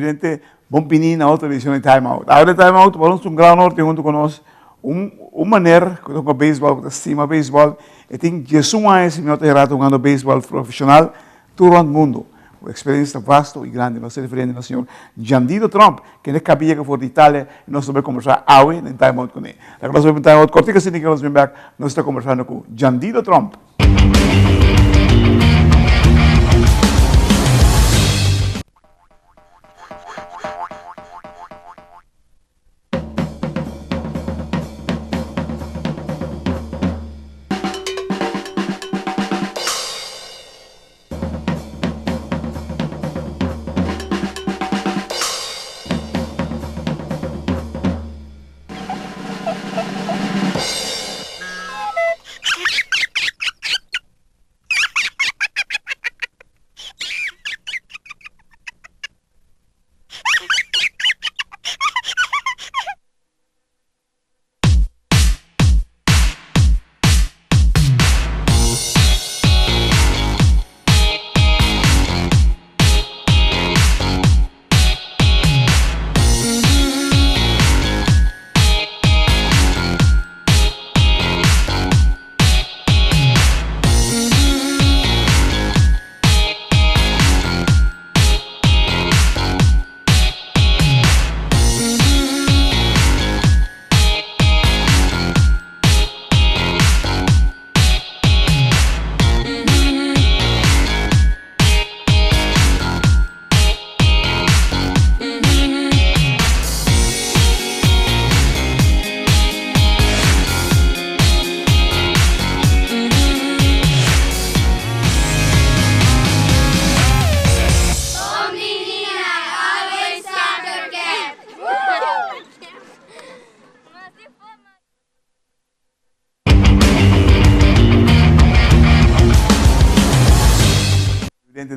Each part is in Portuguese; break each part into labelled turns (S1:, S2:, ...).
S1: evidente, bom pinino na outra edição de Time Out. Agora Time Out, vamos um grau norte junto conosco, maneira que eu beisebol, que estima beisebol, e tem 18 anos que eu estou jogando beisebol profissional, todo o mundo. Uma experiência vasta e grande. Nós estamos referindo ao senhor Jandido Trump, que não cabia que for de Itália, e nós vamos conversar hoje em Time Out com ele. Agora nós vamos em Time Out, corte que se nós vamos back, nós estamos conversando com Jandido Trump.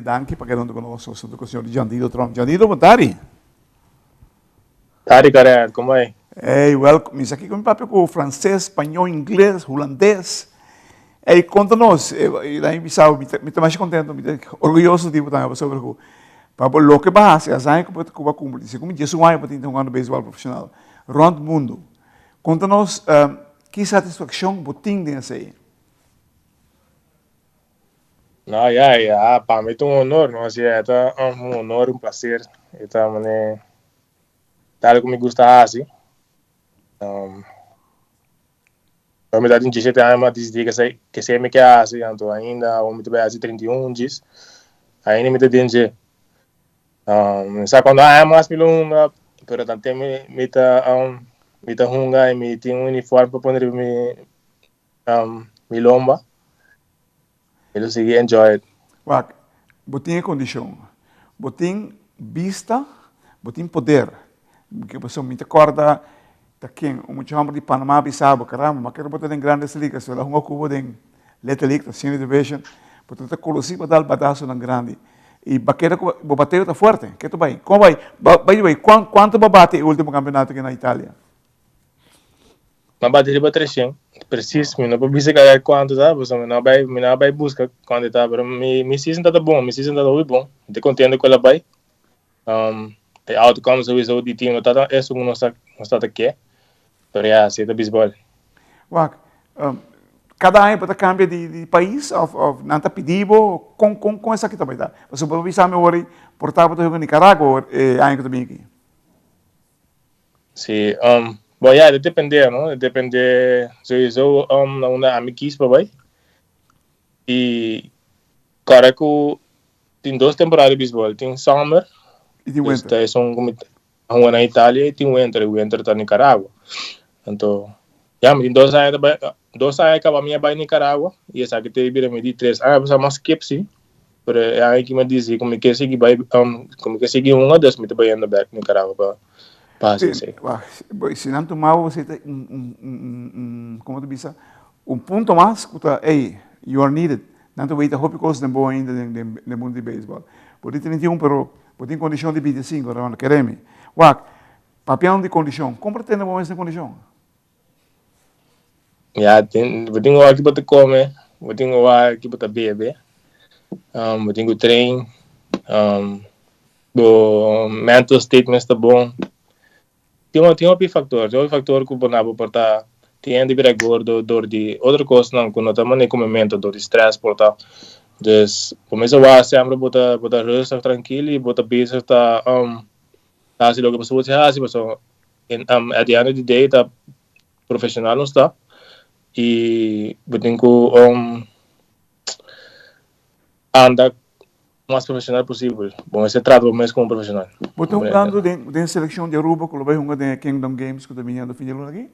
S1: Danke para quem não conhece o senhor Jandido Trump. Jandido, boa tarde.
S2: Tarde, cara, como é?
S1: Hey, welcome. Isso aqui com o papel com francês, espanhol, inglês, holandês. Hey, conta-nos. E daí me estou mais contente, orgulhoso de estar sobre o para o que vai ser, as anos que eu vou cumprir. Se como 18 anos para ter jogando beisebol profissional, rondo mundo. Conta-nos que satisfação você tem nessa aí.
S2: Não, para mim é um honor, não é? É um honor, um prazer. Então, tal como me gusta assim. Eu me dá 17 anos, mas desde que sei me que assim, então ainda eu me tive assim 31 dias. Ainda me dá 10. Sabe quando é mais milonga, pero tanto me tá hunga e me tem um uniforme para poder me lomba. Eu segui enjoy it.
S1: Wak, botin condição, botin vista, botin poder. Porque você me acorda da quem o muito homem de Panamá bisabo, caramba, mas quero botar em grandes ligas, se ela uma cubo de letra liga, senior division, portanto a colosia para dar badaço na grande. E baqueira o bateu tá forte. Que tu vai? Como vai? Vai, quanto bate o último campeonato aqui na Itália?
S2: Mas bateria para 300. Preciso, não para buscar ganhar quanto tá, você não vai buscar quanto tá, mas me season tá bom, me season tá muito bom. Estou contente com ela vai. The outcome sowieso di team tá é isso não está aqui. Pero já se tá bisbol.
S1: Wak, cada ano para cambiar de país, não está pedido com essa aqui também tá. Você pode avisar me hoje portava do Rio Nicarágua ano que também aqui.
S2: Sim, bom, já depende, não? Depende, sowieso uma amiguis para vai. E cara que tem 2 temporadas de beisebol, tem summer
S1: e tem winter.
S2: Então, como na Itália e tem winter tá na Nicarágua. Então, já me tem 2 anos que a minha vai na Nicarágua e essa que teve me de 3 anos, mas mais que sim. Pero é aí que me dizia como que seguir vai como que seguir uma das me vai indo back na Nicarágua para assim.
S1: Se não tomar você como tu disse, ponto mais que tá, hey, you are needed. Não tu vai ter hope coisa de boa ainda no mundo de beisebol. Por 31 pero por tem condição de 25, não queremos. Wak, papel de condição, como pretende bom essa condição?
S2: Já tem aqui para comer, tenho aqui para beber. Tenho treino, O mental statement está bom. Tem um factor que o bonabo porta tem de virar gordo, dor de outra coisa não, quando tá mané comimento, dor de stress porta. Dus começa a sempre bota rustig tranquilo e bota bezig tá assim logo pessoa se assim pessoa at the end of the day tá profissional não está e botem com anda mais profissional possível. Bom, esse trata mais como profissional.
S1: Botou jogando de seleção de Aruba, que vai jogar de Kingdom Games, que também anda fim de luna aqui?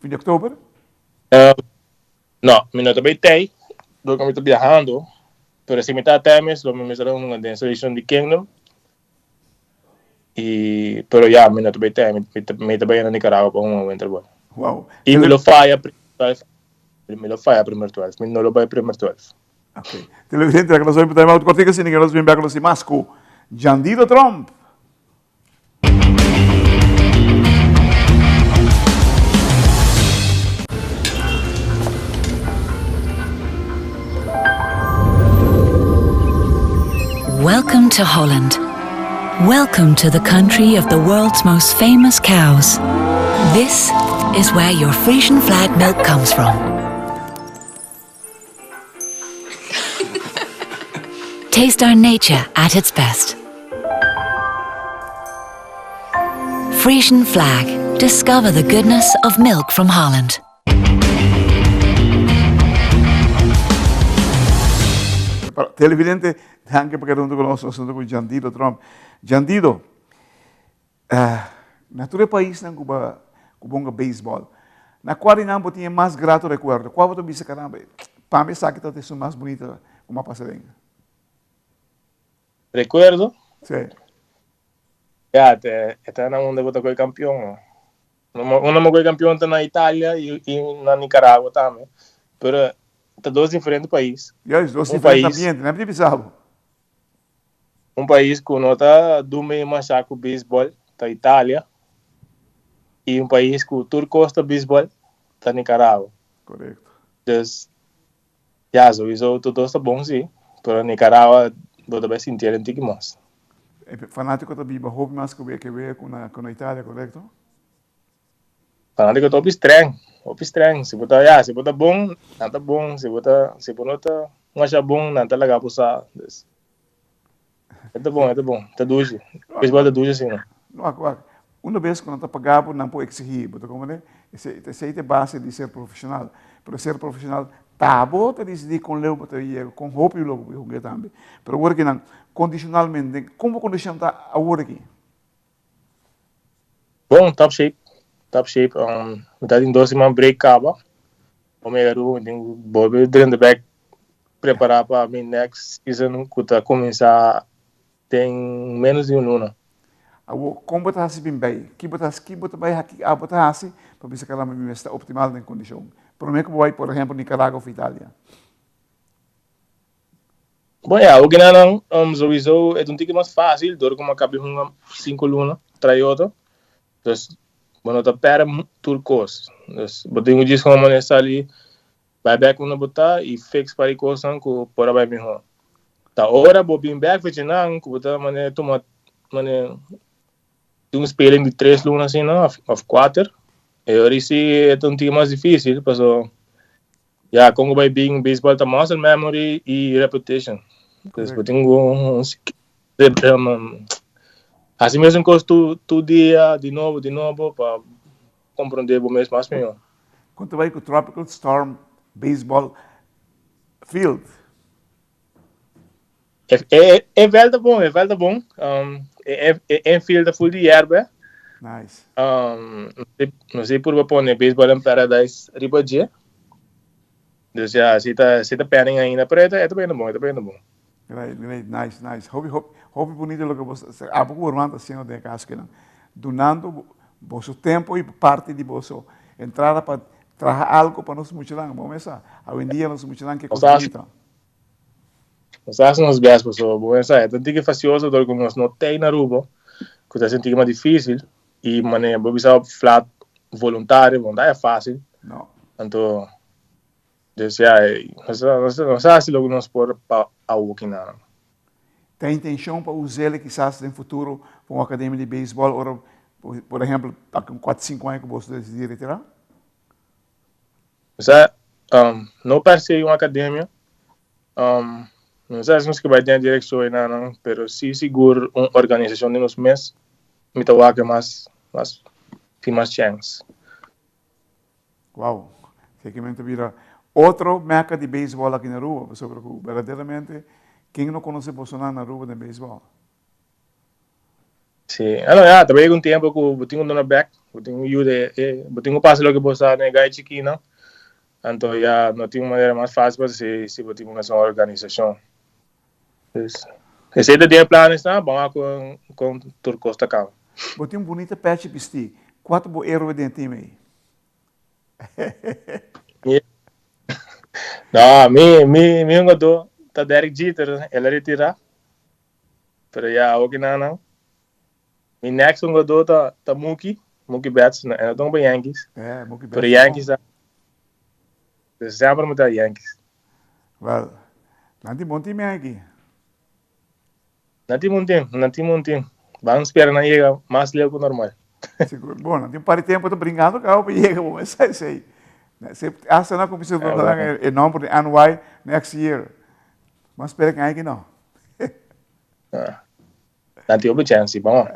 S1: Fim de outubro?
S2: Não, eu também tenho. Do que eu estou viajando. Pero se me está até mesmo, me será uma de seleção de Kingdom. E, pero já, eu também tenho. Me também na Nicarágua para um winter ball.
S1: Wow.
S2: E me lo falla primeiro 12. Me não lo vai primeiro 12.
S1: Ok. Televidente, la clase de Time Out cortica, sin que nos bien con los Masco. Jandido Trump.
S3: Welcome to Holland. Welcome to the country of the world's most famous cows. This is where your Frisian flag milk comes from. Taste our nature at its best. Frisian flag. Discover the goodness of milk from Holland.
S1: Televidente, anche perché non conosco, sono con Jandido Trump. Jandido, nature país na Cuba, Cubonga baseball. Na qual não tinha mais grato recuerdo. Qual você disse caramba? Para mim, sabe que está mais bonita como a passarinha.
S2: Recuerdo?
S1: Sim.
S2: Ja, até na onde eu fui campeão. Não fui campeão na Itália e na Nicarágua também. Pero tá dois diferentes países.
S1: Yes, dois diferentes ambientes, não é bizarro.
S2: País que não tá do meio machaco beisebol, tá Itália. E país que o turco está beisebol, tá Nicarágua.
S1: Correto.
S2: Então, já, isso tudo está bom sim. Pero Nicarágua, eu também senti um pouco mais.
S1: Fanático também, mas houve mais que ver com a Itália, correto?
S2: Fanático top estranho. Se botar bom, não tá bom. Se botar não acha bom, não tá legal para usar. É bom. Tá duro. Beisebol tá duro assim, não.
S1: Uma vez que não está pagado, não pode exigir. Como é? Essa é a base de ser profissional. Para ser profissional, tá bom, tá decidir com leu, com roupa e logo, eu também. Mas agora que não, condicionalmente, como a condição está agora aqui?
S2: Bom, top shape. Metade em 12 semanas break acaba. O melhor tem bobe dentro back preparar para mim next season que tá começar tem menos de ano.
S1: Como botar assim bem? Que botar bem aqui, botar assim para ver se aquela me está optimal em condição. Por mim que vai, por exemplo, Nicarágua ou Itália.
S2: Bom, o que não, sowieso é um pouco mais fácil, dor como acabei com 5 lunas, trai outro. Então, bueno, tá pera turcos. Então, tenho disso como maneira ali, vai back uma botar e fix para coisa que para vai melhor. Tá hora vou bem back vetinang, que botar maneira tomar maneira um spelling de 3 lunas assim, não, of 4. E agora sim é um pouco mais difícil, porque já como vai bem baseball tá muscle memory e repetition. Então, eu tenho assim mesmo que tu dia de novo para compreender o mesmo mais melhor.
S1: Quanto vai com o Tropical Storm Baseball Field?
S2: É velho bom. É field full de erva.
S1: Nice.
S2: Não sei por que pôr baseball em Paradise Ribadia. Então já se tá pending ainda, mas é bem bom.
S1: Great, nice. Hobby bonito lo que você, a pouco ormando assim o de caso que não, donando vosso tempo e parte de vosso entrada para trazer algo para nós muitos bom essa, hoje em dia nós muitos que coisa
S2: Nós achamos bem pessoal, bom essa é tanto que facioso do que nós não tem na Aruba, que tá sentindo mais difícil e maneira vou usar flat voluntário, não é fácil.
S1: Não.
S2: Então nós achamos logo nós por a working na.
S1: tem intenção para usá-lo quizás no futuro para uma academia de beisebol, ou, por exemplo, com 4, 5 anos que você decidir retirar?
S2: Não parece uma academia. Não sei se vai ter a direção aí, não, mas se seguro uma organização de nos meses, me toca que mais chance.
S1: Uau! Seguramente vira outro meca de beisebol aqui na rua, sobre verdadeiramente, quem não conhece Bolsonaro na rua de beisebol?
S2: Sim, também um tempo que eu tenho um back, eu tenho passo logo que você né, gai chiquinho, então não tem uma maneira mais fácil para se eu tenho uma organização. Esse é o plano, está bom com Turcos da Cama.
S1: Você tem um bonito patch vestir. Quanto herói dentro time aí?
S2: Não, mi jogador tá Derek Jeter, ele retira. Pero okay não. Mi next jogador tá Mookie Betts, né? Então para Yankees.
S1: Mookie Betts.
S2: Pero Yankees sempre me dá Yankees.
S1: Well, nanti bom time aqui.
S2: Nanti muito. Vamos esperar na chega mais leve que o normal.
S1: Seguro. Bom, nanti para tempo tô brincando, cara, para chega, mas sei. Se essa não comissão do é não por NY next year. Mas espera que aqui não.
S2: Nanti houve chance, bom.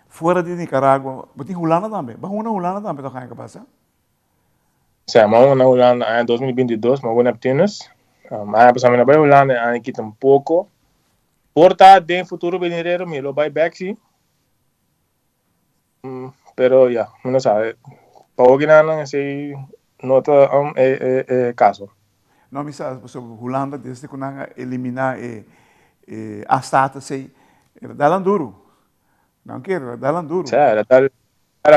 S1: Fora de Nicarágua, você tem Holanda também? Mas uma Holanda também tá caindo passa?
S2: Sim, mas na Holanda em 2022, mas na Neptunus. Mas pessoal na Holanda aqui um pouco. Porta de futuro venidero, me lo buy back sim. Pero não sabe. Para o que não sei, não tá caso.
S1: Não me sabe, sobre Holanda desde que não eliminar a stata sei, era dalan duro. Não quero, dalan duro.
S2: Sim, era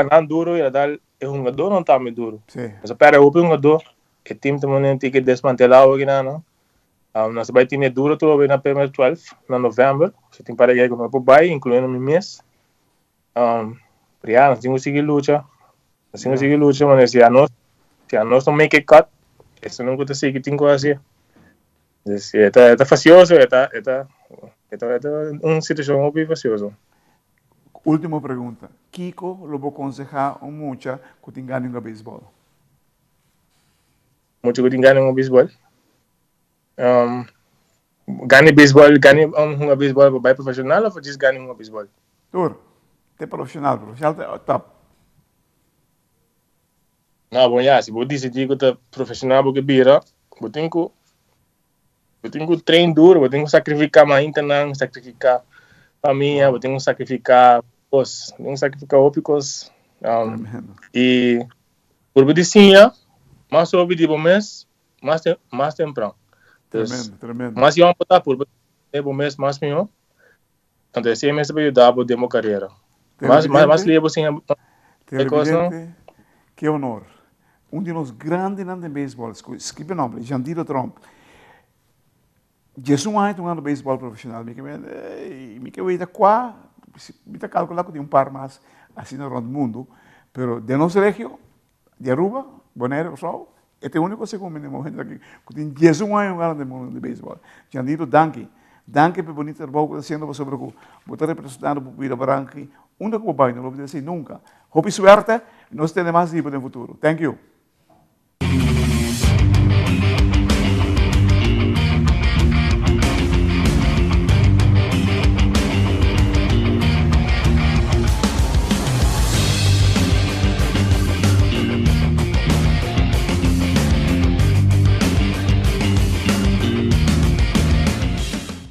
S2: não duro, era um jogador não tá muito duro.
S1: Sim.
S2: Mas para o jogador, o time também tem que desmantelar o que não. Nós vai ter duro tudo na primeira 12 na novembro. Você tem para ir com o pai, incluindo o mês. Nós temos que seguir luta. Nós temos que seguir luta, mas se a nós não make it cut, isso não acontece que tem que fazer. É facioso, é uma situação muito faciosa.
S1: Última pergunta. Kiko, lo vou aconselhar muito que tem ganho no beisebol?
S2: Muito que tem ganho no beisebol? Ganhe beisebol, ganhe beisebol para profissional ou just ganhe beisebol?
S1: Tur, te profissional é top.
S2: Não, bom, se você decidir que é profissional porque bira, você tem que treinar duro, você tem que sacrificar mais internet, sacrificar família, você tem que sacrificar coisas, tem que sacrificar ópicos. E por medicina, mais sobre de bom mês, mais temprano.
S1: Tremendo.
S2: Mas eu vou botar por bom mês mais melhor. Então, esse mês vai ajudar a demo carreira. Mas levo sem
S1: que honor. Um dos grandes nomes de beisebol, escreve o nome, Jandiro Trump. Jesus é jogando beisebol profissional. Me que veio qua, me calcular que tem mais assim no mundo, pero de nosso regio, de Aruba, Bonaire, Sol, este é o único segundo que aqui, que tem 10 anos jogando mundo de beisebol. Jandiro, danke por bonito trabalho fazendo sobre o botar representando o Vida Branca. Onde que vai, não vou dizer nunca. Hope suerte, nós temos mais livros no futuro. Thank you.